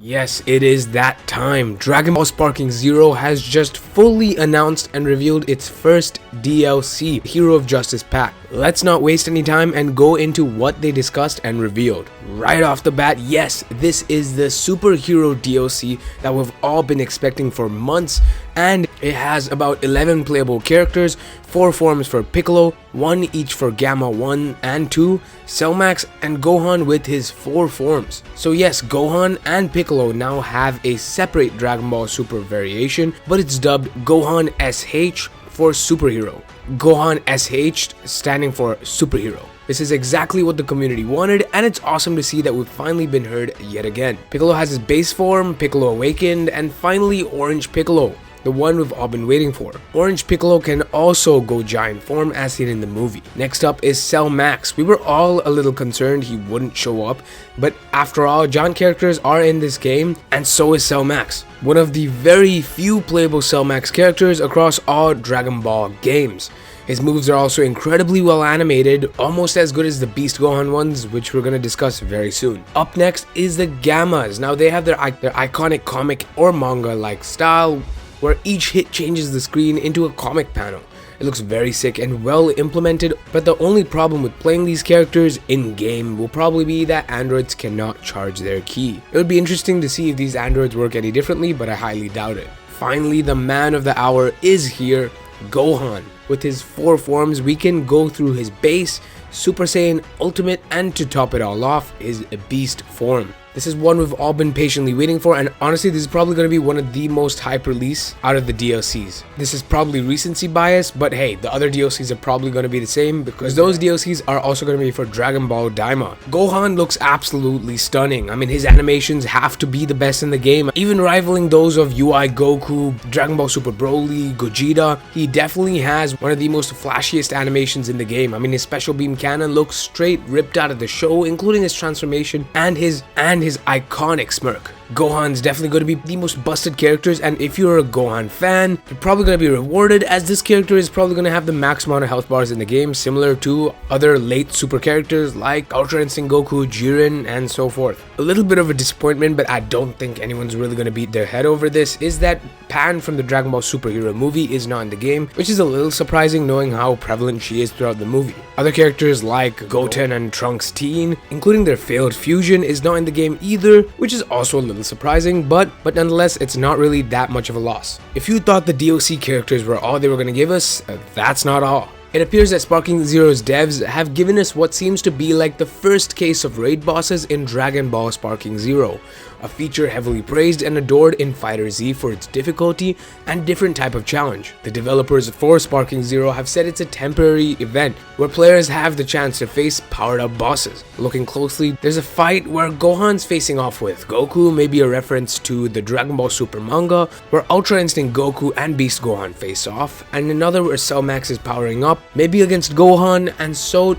Yes, it is that time. Dragon Ball Sparking Zero has just fully announced and revealed its first DLC, Hero of Justice pack. Let's not waste any time and go into what they discussed and revealed. Right off the bat, yes, this is the superhero DLC that we've all been expecting for months, and it has about 11 playable characters, 4 forms for Piccolo, 1 each for Gamma 1 and 2, Cell Max, and Gohan with his 4 forms. So yes, Gohan and Piccolo now have a separate Dragon Ball Super variation, but it's dubbed Gohan SH for superhero. Gohan SH standing for superhero. This is exactly what the community wanted, and it's awesome to see that we've finally been heard yet again. Piccolo has his base form, Piccolo Awakened, and finally Orange Piccolo, the one we've all been waiting for. Orange Piccolo can also go giant form as seen in the movie. Next up is Cell Max. We were all a little concerned he wouldn't show up, but after all, giant characters are in this game, and so is Cell Max. One of the very few playable Cell Max characters across all Dragon Ball games. His moves are also incredibly well animated, almost as good as the Beast Gohan ones, which we're going to discuss very soon. Up next is the Gammas. Now they have their iconic comic or manga like style, where each hit changes the screen into a comic panel. It looks very sick and well implemented, but the only problem with playing these characters in-game will probably be that androids cannot charge their ki. It would be interesting to see if these androids work any differently, but I highly doubt it. Finally, the man of the hour is here, Gohan. With his 4 forms, we can go through his base, Super Saiyan, Ultimate, and to top it all off, his Beast form. This is one we've all been patiently waiting for, and honestly this is probably going to be one of the most hype release out of the DLCs. This is probably recency bias, but hey, the other DLCs are probably going to be the same because those DLCs are also going to be for Dragon Ball Daima. Gohan looks absolutely stunning. I mean, his animations have to be the best in the game, even rivaling those of UI Goku, Dragon Ball Super Broly, Gogeta. He definitely has one of the most flashiest animations in the game. I mean, his special beam cannon looks straight ripped out of the show, including his transformation and his iconic smirk. Gohan's definitely going to be the most busted characters, and if you're a Gohan fan, you're probably going to be rewarded, as this character is probably going to have the max amount of health bars in the game, similar to other late super characters like Ultra Instinct Goku, Jiren, and so forth. A little bit of a disappointment, but I don't think anyone's really going to beat their head over this, is that Pan from the Dragon Ball Superhero movie is not in the game, which is a little surprising knowing how prevalent she is throughout the movie. Other characters like Goten and Trunks Teen, including their failed fusion, is not in the game either, which is also a little surprising, but nonetheless, it's not really that much of a loss. If you thought the DLC characters were all they were going to give us, that's not all. It appears that Sparking Zero's devs have given us what seems to be like the first case of raid bosses in Dragon Ball Sparking Zero, a feature heavily praised and adored in Fighter Z for its difficulty and different type of challenge. The developers for Sparking Zero have said it's a temporary event where players have the chance to face powered up bosses. Looking closely, there's a fight where Gohan's facing off with Goku, maybe a reference to the Dragon Ball Super manga, where Ultra Instinct Goku and Beast Gohan face off, and another where Cell Max is powering up, maybe against Gohan, and so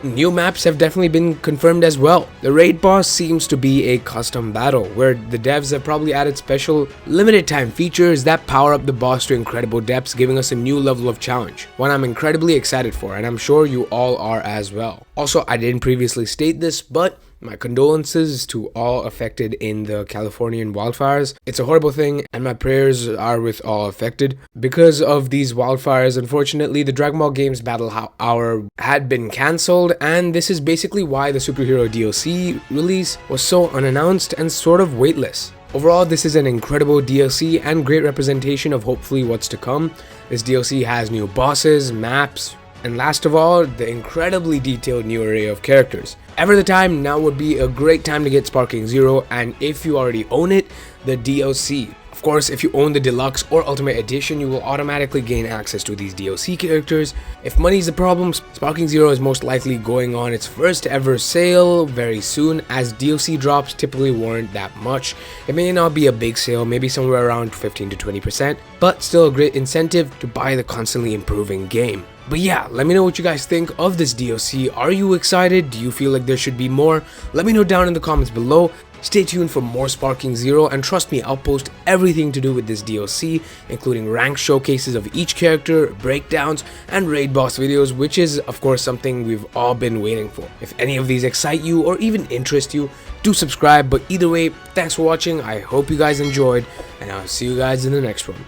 new maps have definitely been confirmed as well. The raid boss seems to be a custom battle, where the devs have probably added special limited time features that power up the boss to incredible depths, giving us a new level of challenge, one I'm incredibly excited for, and I'm sure you all are as well. Also, I didn't previously state this, but my condolences to all affected in the Californian wildfires. It's a horrible thing, and my prayers are with all affected. Because of these wildfires, unfortunately, the Dragon Ball Games Battle Hour had been cancelled, and this is basically why the superhero DLC release was so unannounced and sort of weightless. Overall, this is an incredible DLC and great representation of hopefully what's to come. This DLC has new bosses, maps, and last of all, the incredibly detailed new array of characters. Ever the time, now would be a great time to get Sparking Zero, and if you already own it, the DLC. Of course, if you own the Deluxe or Ultimate Edition, you will automatically gain access to these DLC characters. If money is the problem, Sparking Zero is most likely going on its first ever sale very soon, as DLC drops typically weren't that much. It may not be a big sale, maybe somewhere around 15 to 20%, but still a great incentive to buy the constantly improving game. But yeah, let me know what you guys think of this DLC. Are you excited? Do you feel like there should be more? Let me know down in the comments below. Stay tuned for more Sparking Zero, and trust me, I'll post everything to do with this DLC, including rank showcases of each character, breakdowns, and raid boss videos, which is of course something we've all been waiting for. If any of these excite you or even interest you, do subscribe. But either way, thanks for watching. I hope you guys enjoyed, and I'll see you guys in the next one.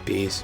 Peace.